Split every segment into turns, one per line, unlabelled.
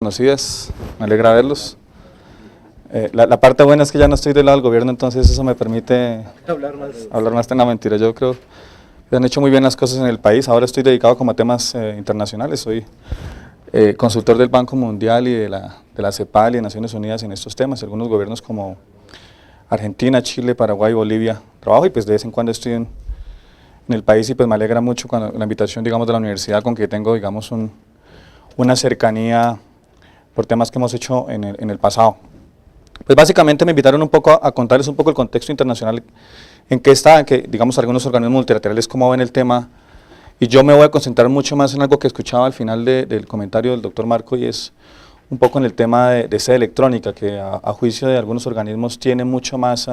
buenos días, me alegra verlos. La parte buena es que ya no estoy del lado del gobierno, entonces eso me permite hablar más de la mentira. Yo creo que han hecho muy bien las cosas en el país. Ahora estoy dedicado como a temas internacionales, soy consultor del Banco Mundial y de la CEPAL y de Naciones Unidas en estos temas. Algunos gobiernos como Argentina, Chile, Paraguay, Bolivia trabajo, y pues de vez en cuando estoy en el país, y pues me alegra mucho cuando la invitación, digamos, de la universidad, con que tengo, digamos, una cercanía por temas que hemos hecho en el pasado. Pues básicamente me invitaron un poco a contarles un poco el contexto internacional en que está, en que, digamos, algunos organismos multilaterales cómo ven el tema, y yo me voy a concentrar mucho más en algo que escuchaba al final del comentario del doctor Marco, y es un poco en el tema de sede electrónica, que a juicio de algunos organismos tiene mucho más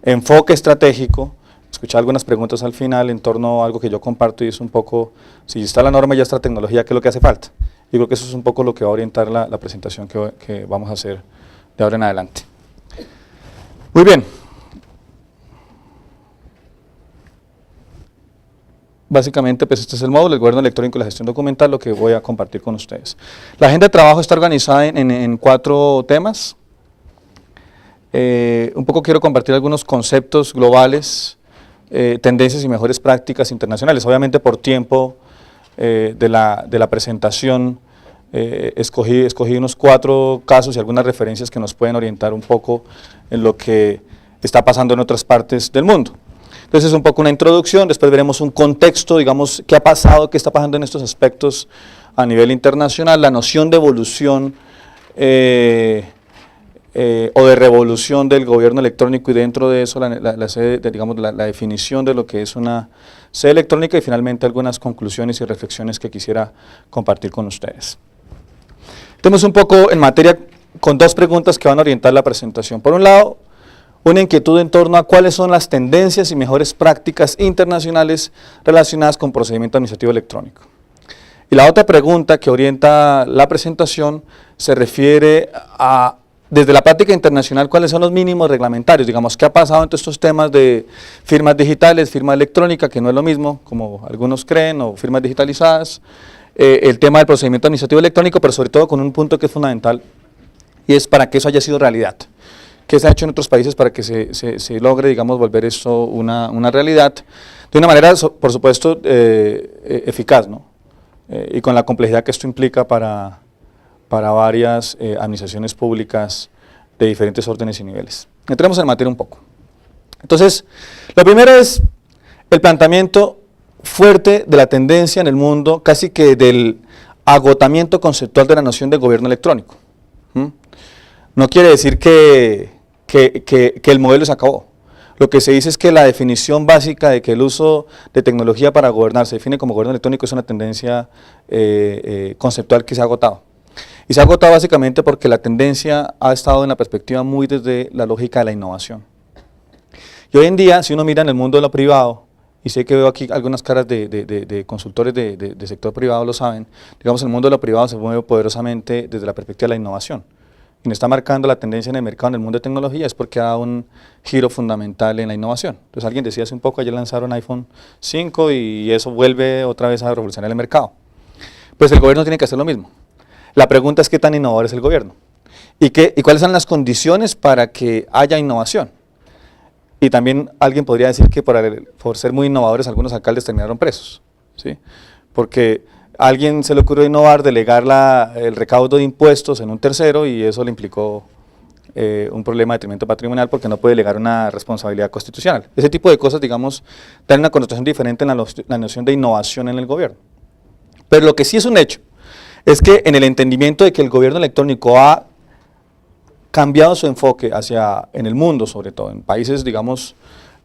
enfoque estratégico. Escuché algunas preguntas al final en torno a algo que yo comparto, y es un poco, si está la norma y ya está la tecnología, ¿qué es lo que hace falta? Y creo que eso es un poco lo que va a orientar la presentación que vamos a hacer de ahora en adelante. Muy bien. Básicamente, pues este es el módulo, el gobierno electrónico y la gestión documental, lo que voy a compartir con ustedes. La agenda de trabajo está organizada en 4 temas. Un poco quiero compartir algunos conceptos globales, tendencias y mejores prácticas internacionales. Obviamente por tiempo de la presentación escogí unos 4 casos y algunas referencias que nos pueden orientar un poco en lo que está pasando en otras partes del mundo. Entonces es un poco una introducción, después veremos un contexto, digamos, qué ha pasado, qué está pasando en estos aspectos a nivel internacional, la noción de evolución o de revolución del gobierno electrónico, y dentro de eso la definición de lo que es una sede electrónica, y finalmente algunas conclusiones y reflexiones que quisiera compartir con ustedes. Tenemos un poco en materia con 2 preguntas que van a orientar la presentación. Por un lado, una inquietud en torno a cuáles son las tendencias y mejores prácticas internacionales relacionadas con procedimiento administrativo electrónico. Y la otra pregunta que orienta la presentación se refiere a, desde la práctica internacional, cuáles son los mínimos reglamentarios, digamos, qué ha pasado entre estos temas de firmas digitales, firma electrónica, que no es lo mismo, como algunos creen, o firmas digitalizadas, el tema del procedimiento administrativo electrónico, pero sobre todo con un punto que es fundamental, y es para que eso haya sido realidad. ¿Qué se ha hecho en otros países para que se logre, digamos, volver esto una realidad de una manera, por supuesto, eficaz, ¿no? Y con la complejidad que esto implica para varias administraciones públicas de diferentes órdenes y niveles. Entremos en materia un poco. Entonces, lo primero es el planteamiento fuerte de la tendencia en el mundo, casi que del agotamiento conceptual de la noción de gobierno electrónico. No quiere decir que el modelo se acabó. Lo que se dice es que la definición básica de que el uso de tecnología para gobernar se define como gobierno electrónico es una tendencia conceptual que se ha agotado. Y se ha agotado básicamente porque la tendencia ha estado en la perspectiva muy desde la lógica de la innovación. Y hoy en día, si uno mira en el mundo de lo privado, y sé que veo aquí algunas caras de consultores de sector privado lo saben, digamos, el mundo de lo privado se mueve poderosamente desde la perspectiva de la innovación. Quien está marcando la tendencia en el mercado, en el mundo de tecnología, es porque ha dado un giro fundamental en la innovación. Entonces alguien decía hace un poco, ayer lanzaron iPhone 5 y eso vuelve otra vez a revolucionar el mercado. Pues el gobierno tiene que hacer lo mismo. La pregunta es qué tan innovador es el gobierno y cuáles son las condiciones para que haya innovación. Y también alguien podría decir que por ser muy innovadores algunos alcaldes terminaron presos, ¿sí? Porque a alguien se le ocurrió innovar, delegar el recaudo de impuestos en un tercero, y eso le implicó un problema de detrimento patrimonial porque no puede delegar una responsabilidad constitucional. Ese tipo de cosas, digamos, dan una connotación diferente en la noción de innovación en el gobierno. Pero lo que sí es un hecho es que en el entendimiento de que el gobierno electrónico ha cambiado su enfoque en el mundo, sobre todo en países, digamos,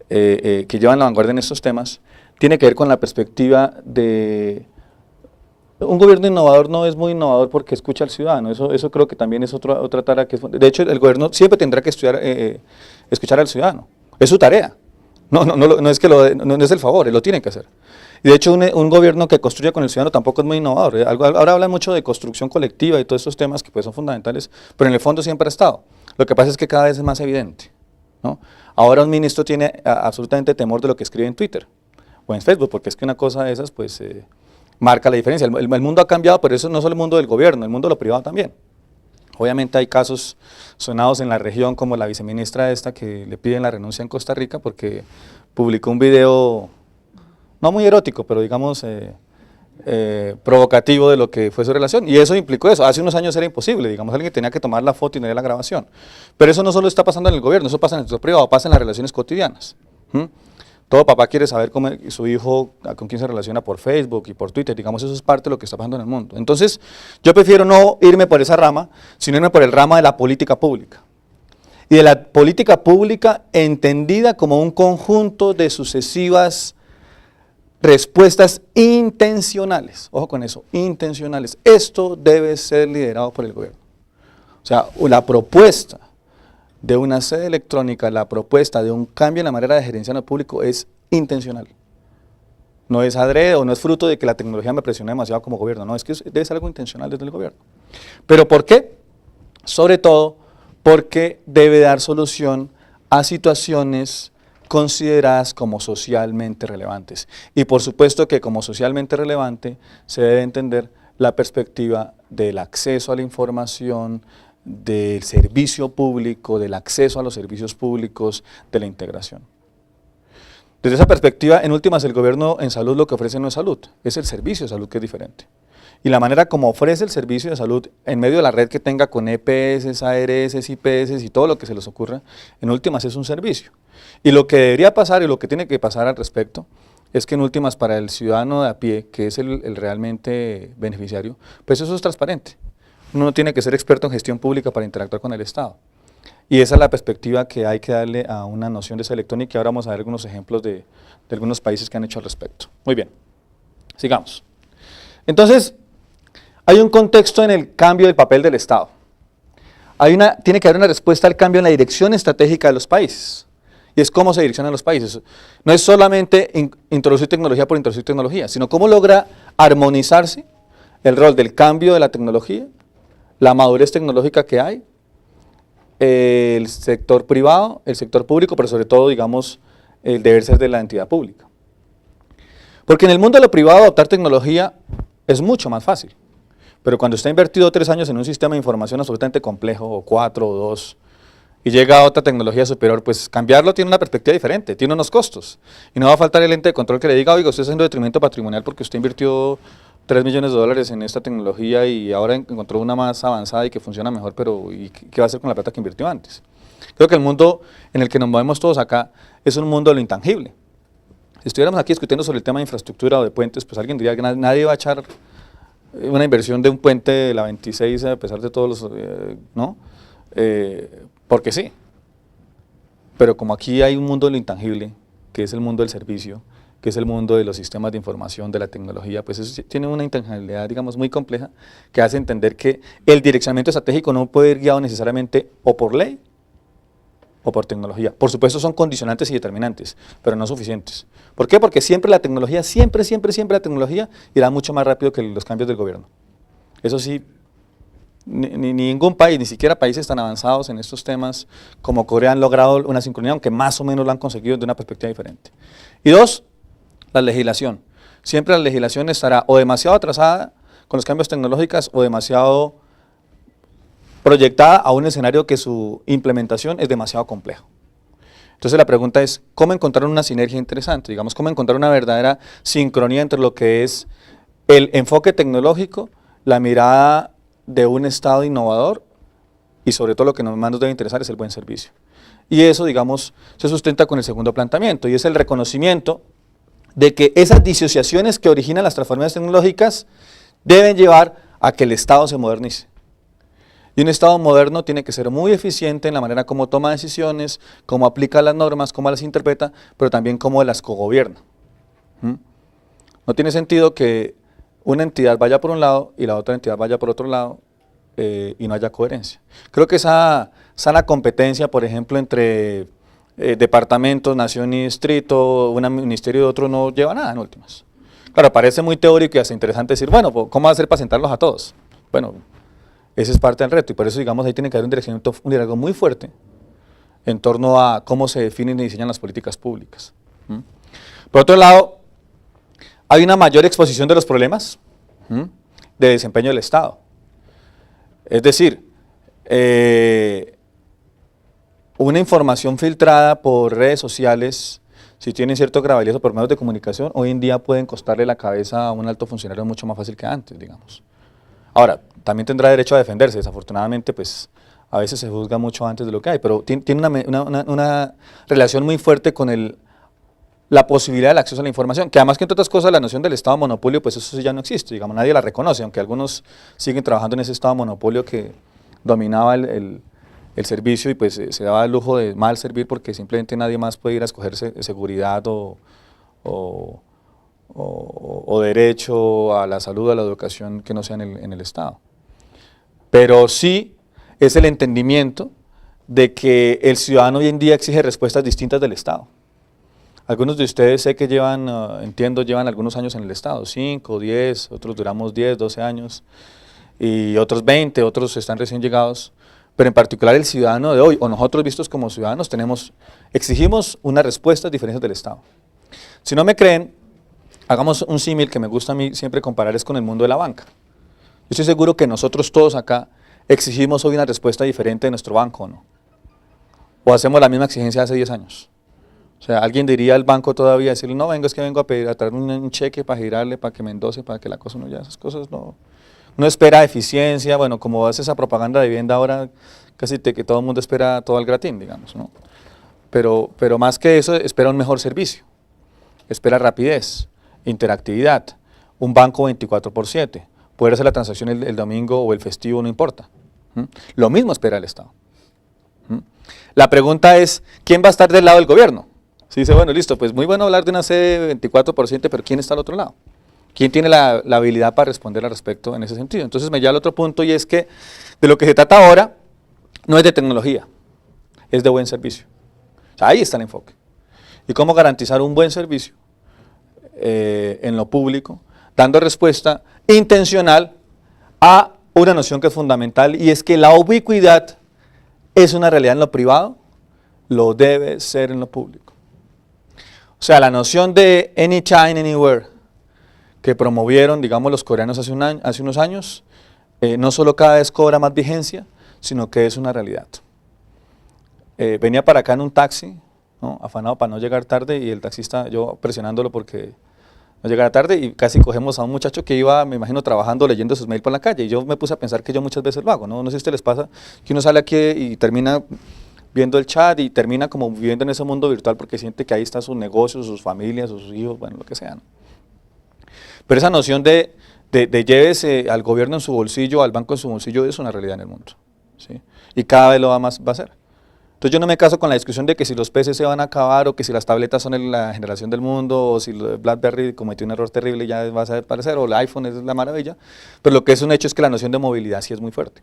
que llevan la vanguardia en estos temas, tiene que ver con la perspectiva de un gobierno innovador. No es muy innovador porque escucha al ciudadano, eso creo que también es otra tarea que de hecho el gobierno siempre tendrá que escuchar al ciudadano, es su tarea, no es el favor, él lo tiene que hacer. Y de hecho un gobierno que construya con el ciudadano tampoco es muy innovador. Ahora hablan mucho de construcción colectiva y todos estos temas que pues son fundamentales, pero en el fondo siempre ha estado. Lo que pasa es que cada vez es más evidente, ¿no? Ahora un ministro tiene absolutamente temor de lo que escribe en Twitter o en Facebook, porque es que una cosa de esas pues marca la diferencia. El mundo ha cambiado, pero eso no solo el mundo del gobierno, el mundo de lo privado también. Obviamente hay casos sonados en la región, como la viceministra esta que le piden la renuncia en Costa Rica porque publicó un video, no muy erótico, pero digamos provocativo de lo que fue su relación, y eso implicó eso. Hace unos años era imposible, digamos, alguien que tenía que tomar la foto y tener la grabación. Pero eso no solo está pasando en el gobierno, eso pasa en el sector privado, pasa en las relaciones cotidianas. Todo papá quiere saber cómo su hijo, con quién se relaciona por Facebook y por Twitter, digamos, eso es parte de lo que está pasando en el mundo. Entonces, yo prefiero no irme por esa rama, sino irme por el rama de la política pública. Y de la política pública entendida como un conjunto de sucesivas respuestas intencionales. Ojo con eso, intencionales. Esto debe ser liderado por el gobierno. O sea, la propuesta de una sede electrónica, la propuesta de un cambio en la manera de gerenciar lo público es intencional. No es adrede o no es fruto de que la tecnología me presione demasiado como gobierno, no, es que debe ser algo intencional desde el gobierno. ¿Pero por qué? Sobre todo porque debe dar solución a situaciones consideradas como socialmente relevantes. Y por supuesto que como socialmente relevante se debe entender la perspectiva del acceso a la información, del servicio público, del acceso a los servicios públicos, de la integración. Desde esa perspectiva, en últimas, el gobierno en salud lo que ofrece no es salud, es el servicio de salud que es diferente. Y la manera como ofrece el servicio de salud en medio de la red que tenga con EPS, ARS, IPS y todo lo que se les ocurra, en últimas es un servicio. Y lo que debería pasar y lo que tiene que pasar al respecto es que en últimas para el ciudadano de a pie, que es el realmente beneficiario, pues eso es transparente. Uno no tiene que ser experto en gestión pública para interactuar con el Estado. Y esa es la perspectiva que hay que darle a una noción de esa electrónica, y ahora vamos a ver algunos ejemplos de algunos países que han hecho al respecto. Muy bien, sigamos. Entonces, hay un contexto en el cambio del papel del Estado. Tiene que haber una respuesta al cambio en la dirección estratégica de los países. Y es cómo se direccionan los países. No es solamente introducir tecnología por introducir tecnología, sino cómo logra armonizarse el rol del cambio de la tecnología, la madurez tecnológica que hay, el sector privado, el sector público, pero sobre todo, digamos, el deber ser de la entidad pública. Porque en el mundo de lo privado adoptar tecnología es mucho más fácil, pero cuando está invertido 3 años en un sistema de información absolutamente complejo, o 4 o 2, y llega a otra tecnología superior, pues cambiarlo tiene una perspectiva diferente, tiene unos costos, y no va a faltar el ente de control que le diga, oiga, usted está haciendo detrimento patrimonial porque usted invirtió $3 millones en esta tecnología y ahora encontró una más avanzada y que funciona mejor, pero ¿y qué va a hacer con la plata que invirtió antes? Creo que el mundo en el que nos movemos todos acá es un mundo de lo intangible. Si estuviéramos aquí discutiendo sobre el tema de infraestructura o de puentes, pues alguien diría que nadie va a echar una inversión de un puente de la 26 a pesar de todos los, ¿no? Porque sí. Pero como aquí hay un mundo de lo intangible, que es el mundo del servicio, que es el mundo de los sistemas de información, de la tecnología, pues eso tiene una intangibilidad, digamos, muy compleja, que hace entender que el direccionamiento estratégico no puede ir guiado necesariamente o por ley o por tecnología. Por supuesto son condicionantes y determinantes, pero no suficientes. ¿Por qué? Porque siempre la tecnología, siempre la tecnología irá mucho más rápido que los cambios del gobierno. Eso sí, ningún país, ni siquiera países tan avanzados en estos temas como Corea han logrado una sincronía, aunque más o menos lo han conseguido de una perspectiva diferente. Y 2, la legislación. Siempre la legislación estará o demasiado atrasada con los cambios tecnológicos o demasiado proyectada a un escenario que su implementación es demasiado complejo. Entonces la pregunta es, ¿cómo encontrar una sinergia interesante? Digamos, ¿cómo encontrar una verdadera sincronía entre lo que es el enfoque tecnológico, la mirada de un Estado innovador y sobre todo lo que más nos debe interesar es el buen servicio? Y eso, digamos, se sustenta con el segundo planteamiento y es el reconocimiento de que esas disociaciones que originan las transformaciones tecnológicas deben llevar a que el Estado se modernice. Y un Estado moderno tiene que ser muy eficiente en la manera como toma decisiones, cómo aplica las normas, cómo las interpreta, pero también cómo las cogobierna. No tiene sentido que una entidad vaya por un lado y la otra entidad vaya por otro lado y no haya coherencia. Creo que esa sana competencia, por ejemplo, entre departamentos, nación y distrito, un ministerio y otro no lleva a nada en últimas. Claro, parece muy teórico y hasta interesante decir, bueno, ¿cómo va a hacer para sentarlos a todos? Bueno, ese es parte del reto y por eso, digamos, ahí tiene que haber un liderazgo muy fuerte en torno a cómo se definen y diseñan las políticas públicas. Por otro lado, Hay una mayor exposición de los problemas de desempeño del Estado. Es decir, una información filtrada por redes sociales, si tienen cierto gravedad o por medios de comunicación, hoy en día pueden costarle la cabeza a un alto funcionario mucho más fácil que antes, digamos. Ahora, también tendrá derecho a defenderse, desafortunadamente, pues a veces se juzga mucho antes de lo que hay, pero tiene una relación muy fuerte con la posibilidad del acceso a la información, que además que entre otras cosas la noción del estado de monopolio, pues eso ya no existe, digamos, nadie la reconoce, aunque algunos siguen trabajando en ese estado de monopolio que dominaba el servicio y pues se daba el lujo de mal servir porque simplemente nadie más puede ir a escogerse seguridad o derecho a la salud, a la educación que no sea en el Estado. Pero sí es el entendimiento de que el ciudadano hoy en día exige respuestas distintas del Estado. Algunos de ustedes sé que llevan algunos años en el Estado, 5, 10, otros duramos 10, 12 años, y otros 20, otros están recién llegados, pero en particular el ciudadano de hoy, o nosotros vistos como ciudadanos, exigimos unas respuestas diferentes del Estado. Si no me creen, hagamos un símil que me gusta a mí siempre comparar es con el mundo de la banca. Yo estoy seguro que nosotros todos acá exigimos hoy una respuesta diferente de nuestro banco, ¿o no? O hacemos la misma exigencia de hace 10 años. O sea, alguien diría al banco todavía, decirle, no, es que vengo a traer un cheque para girarle, para que me endose, para que la cosa no, ya esas cosas no. Uno espera eficiencia, bueno, como hace esa propaganda de vivienda ahora, casi que todo el mundo espera todo al gratín, digamos, ¿no? Pero más que eso, espera un mejor servicio, espera rapidez, interactividad, un banco 24/7, poder hacer la transacción el domingo o el festivo, no importa. Lo mismo espera el Estado. La pregunta es, ¿quién va a estar del lado del gobierno? Si dice, bueno, listo, pues muy bueno hablar de una sede 24/7, pero ¿quién está al otro lado? ¿Quién tiene la habilidad para responder al respecto en ese sentido? Entonces me lleva al otro punto y es que de lo que se trata ahora no es de tecnología, es de buen servicio. O sea, ahí está el enfoque. ¿Y cómo garantizar un buen servicio en lo público, dando respuesta intencional a una noción que es fundamental y es que la ubicuidad es una realidad en lo privado, lo debe ser en lo público. O sea, la noción de anytime, anywhere, que promovieron, digamos, los coreanos hace unos años, no solo cada vez cobra más vigencia, sino que es una realidad. Venía para acá en un taxi, ¿no? Afanado para no llegar tarde, y el taxista, yo presionándolo porque no llegara tarde, y casi cogemos a un muchacho que iba, me imagino, trabajando, leyendo sus mails por la calle, y yo me puse a pensar que yo muchas veces lo hago, ¿no? No sé si a ustedes les pasa, que uno sale aquí y termina viendo el chat, y termina como viviendo en ese mundo virtual, porque siente que ahí están sus negocios, sus familias, sus hijos, bueno, lo que sea, ¿no? Pero esa noción de llévese al gobierno en su bolsillo, al banco en su bolsillo, es una realidad en el mundo, ¿sí? Y cada vez lo va a ser. Entonces yo no me caso con la discusión de que si los PC se van a acabar, o que si las tabletas son la generación del mundo, o si BlackBerry cometió un error terrible y ya va a desaparecer, o el iPhone es la maravilla, pero lo que es un hecho es que la noción de movilidad sí es muy fuerte.